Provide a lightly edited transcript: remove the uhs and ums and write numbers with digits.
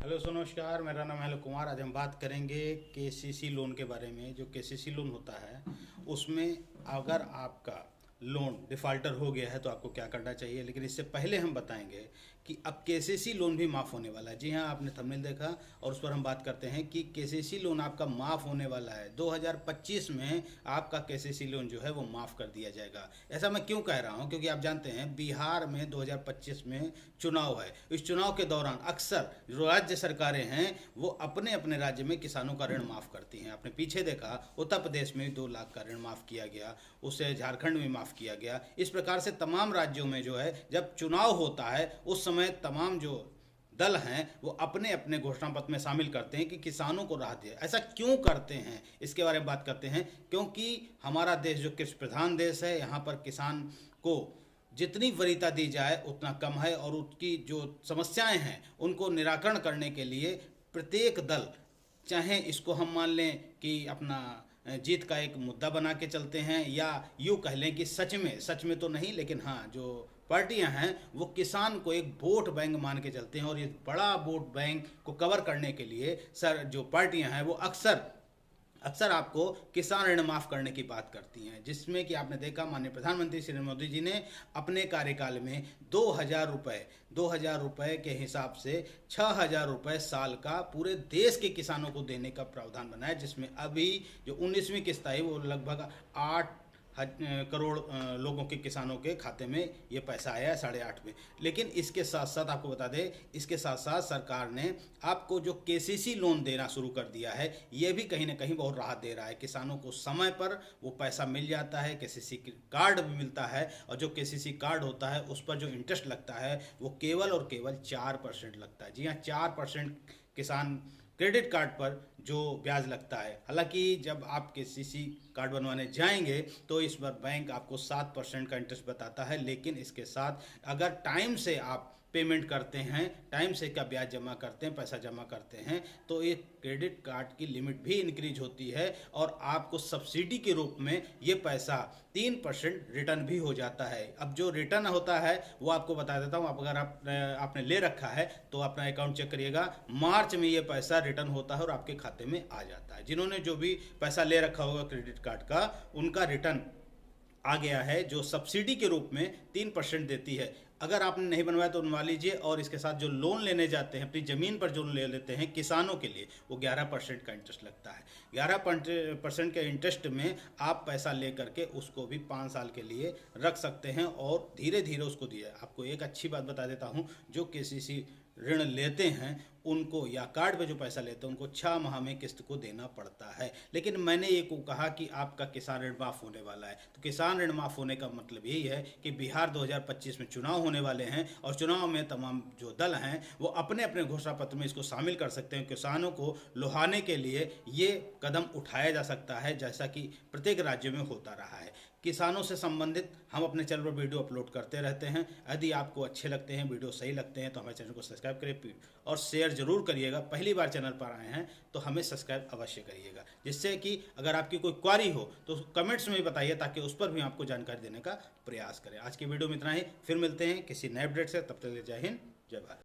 Hello सो नमस्कार, मेरा नाम है हेलो कुमार। आज हम बात करेंगे केसीसी लोन के बारे में। जो केसीसी लोन होता है उसमें अगर आपका लोन डिफ़ॉल्टर हो गया है तो आपको क्या करना चाहिए, लेकिन इससे पहले हम बताएंगे कि अब केसीसी लोन भी माफ़ होने वाला है। जी हाँ, आपने थंबनेल देखा और उस पर हम बात करते हैं कि केसीसी लोन आपका माफ़ होने वाला है। 2025 में आपका केसीसी लोन जो है वो माफ़ कर दिया जाएगा। ऐसा मैं क्यों कह रहा हूँ, क्योंकि आप जानते हैं बिहार में 2025 में चुनाव है। इस चुनाव के दौरान अक्सर जो राज्य सरकारें हैं वो अपने अपने राज्य में किसानों का ऋण माफ़ करती हैं। आपने पीछे देखा उत्तर प्रदेश में 2 लाख का ऋण माफ़ किया गया, उसे झारखंड में माफ़ किया गया। इस प्रकार से तमाम राज्यों में जो है जब चुनाव होता है उस समय तमाम जो दल हैं वो अपने अपने घोषणा पत्र में शामिल करते हैं कि किसानों को राहत दिया। ऐसा क्यों करते हैं इसके बारे में बात करते हैं। क्योंकि हमारा देश जो कृषि प्रधान देश है, यहाँ पर किसान को जितनी वरीयता दी जाए उतना कम है, और उसकी जो समस्याएं हैं उनको निराकरण करने के लिए प्रत्येक दल, चाहे इसको हम मान लें कि अपना जीत का एक मुद्दा बना के चलते हैं, या यूँ कह लें कि सच में तो नहीं, लेकिन हाँ जो पार्टियां हैं वो किसान को एक वोट बैंक मान के चलते हैं। और ये बड़ा वोट बैंक को कवर करने के लिए सर जो पार्टियां हैं वो अक्सर अक्सर आपको किसान ऋण माफ़ करने की बात करती हैं, जिसमें कि आपने देखा माननीय प्रधानमंत्री श्री मोदी जी ने अपने कार्यकाल में 2,000 रुपये के हिसाब से 6,000 रुपये साल का पूरे देश के किसानों को देने का प्रावधान बनाया, जिसमें अभी जो 19वीं किस्त आई वो लगभग 8 करोड़ लोगों के किसानों के खाते में ये पैसा आया है, 8.5 में। लेकिन इसके साथ साथ आपको बता दें, इसके साथ साथ सरकार ने आपको जो केसीसी लोन देना शुरू कर दिया है, ये भी कहीं ना कहीं बहुत राहत दे रहा है। किसानों को समय पर वो पैसा मिल जाता है, केसीसी कार्ड भी मिलता है, और जो केसीसी कार्ड होता है उस पर जो इंटरेस्ट लगता है वो केवल और केवल 4% लगता है। जी हाँ, 4% किसान क्रेडिट कार्ड पर जो ब्याज लगता है। हालांकि जब आप केसीसी कार्ड बनवाने जाएंगे तो इस बार बैंक आपको 7% का इंटरेस्ट बताता है, लेकिन इसके साथ अगर टाइम से आप पेमेंट करते हैं, टाइम से क्या ब्याज जमा करते हैं, पैसा जमा करते हैं, तो ये क्रेडिट कार्ड की लिमिट भी इंक्रीज होती है और आपको सब्सिडी के रूप में ये पैसा 3% रिटर्न भी हो जाता है। अब जो रिटर्न होता है वो आपको बता देता हूँ। अगर आपने ले रखा है तो अपना अकाउंट चेक करिएगा, मार्च में ये पैसा रिटर्न होता है और आपके खाते में आ जाता है। जिन्होंने जो भी पैसा ले रखा होगा क्रेडिट कार्ड का, उनका रिटर्न आ गया है, जो सब्सिडी के रूप में 3% देती है। अगर आपने नहीं बनवाया तो बनवा लीजिए। और इसके साथ जो लोन लेने जाते हैं, अपनी ज़मीन पर जो ले लेते हैं किसानों के लिए, वो 11% का इंटरेस्ट लगता है। 11% के इंटरेस्ट में आप पैसा ले करके उसको भी 5 साल के लिए रख सकते हैं और धीरे धीरे उसको दिए। आपको एक अच्छी बात बता देता हूँ, जो केसीसी ऋण लेते हैं उनको, या कार्ड पे जो पैसा लेते हैं उनको 6 माह में किस्त को देना पड़ता है। लेकिन मैंने ये को कहा कि आपका किसान ऋण माफ़ होने वाला है, तो किसान ऋण माफ़ होने का मतलब यही है कि बिहार 2025 में चुनाव होने वाले हैं, और चुनाव में तमाम जो दल हैं वो अपने अपने घोषणा पत्र में इसको शामिल कर सकते हैं। किसानों को लुभाने के लिए ये कदम उठाया जा सकता है, जैसा कि प्रत्येक राज्य में होता रहा है। किसानों से संबंधित हम अपने चैनल पर वीडियो अपलोड करते रहते हैं। यदि आपको अच्छे लगते हैं, वीडियो सही लगते हैं, तो हमारे चैनल को सब्सक्राइब करें और शेयर जरूर करिएगा। पहली बार चैनल पर आए हैं तो हमें सब्सक्राइब अवश्य करिएगा, जिससे कि अगर आपकी कोई क्वारी हो तो कमेंट्स में बताइए, ताकि उस पर भी आपको जानकारी देने का प्रयास करें। आज की वीडियो में इतना ही, फिर मिलते हैं किसी नए अपडेट से। तब तक जय हिंद, जय भारत।